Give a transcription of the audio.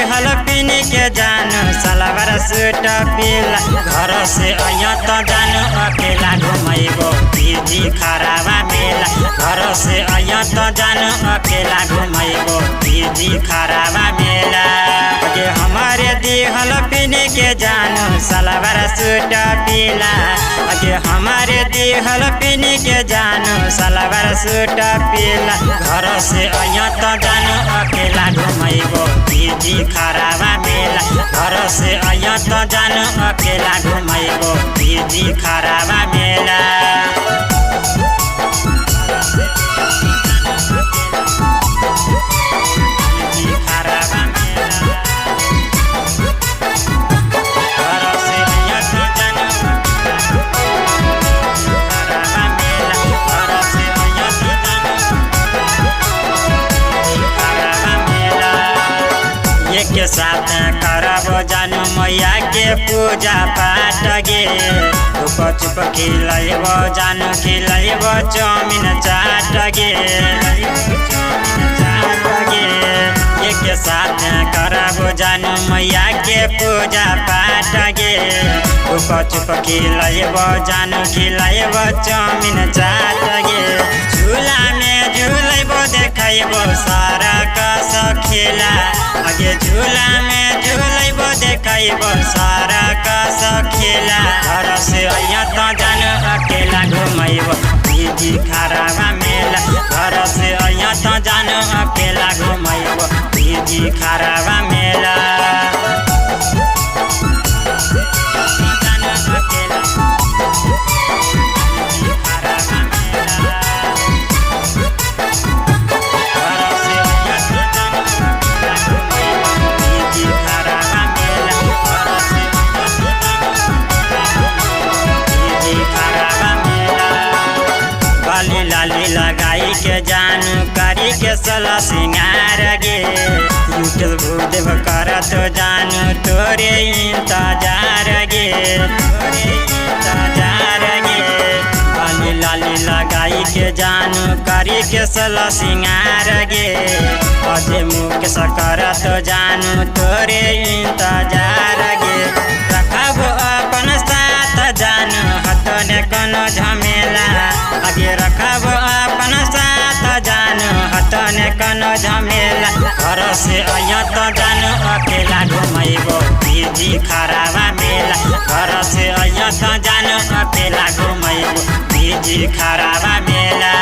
दिहल पिन के जानो सलवार सूट पीला घर से अइया तो जानो अकेला घुमैबो पीजी खराबा मेला घर से अइया तो जानो अकेला घुमैबो पीजी खराबा मेला के हमारे दिहल पिन के जानो सलवार सूट पीला के हमारे दिहल पिन के जानो सलवार सूट पीला घर से अइया तो जानो अकेला घुमैबो पीजी खराबा मेला घर से अइया तो जानो अकेला घुमैबो पीजी खराबा मेला के साथ करबो जानो मैया के पूजा पाठ गे चुप चुप खिलैबो जानो खिलैबो चाउमीन चाट गे के साथ करबो जानो मैया के पूजा पाठ गे चुप चुप खिलैबो जानो खिलैबो चाउमीन चाट गे झूला में झूलैबो देखैबो सारा कस खेला आगे झूला में झूलैबो देखैबो सारा कस खेला घर से अइया तो जानो अकेला घुमैबो पीजी खराबा मेला घर से अइया तो जानो अकेला घुमैबो पीजी खराबा मेला लाली लगाई के जानू करी के सला सिंगार गे यूट्यूब देव कर तो जानू तोरे इंतजार गे लाली लाली लगाई के जानू करी के सला सिंगार गे अजे मुख सकर तो जानू तोरे इंतजार गे रखब अपन साथ जानू हतने कोनो झमेला आगे रखब अपन साथ जानू हतने कोनो झमेला घर से अइया तो जानू अकेला घुमैबो पीजी खराबा मेला घर से अइया तो जानू अकेला घुमैबो पीजी खराबा मेला।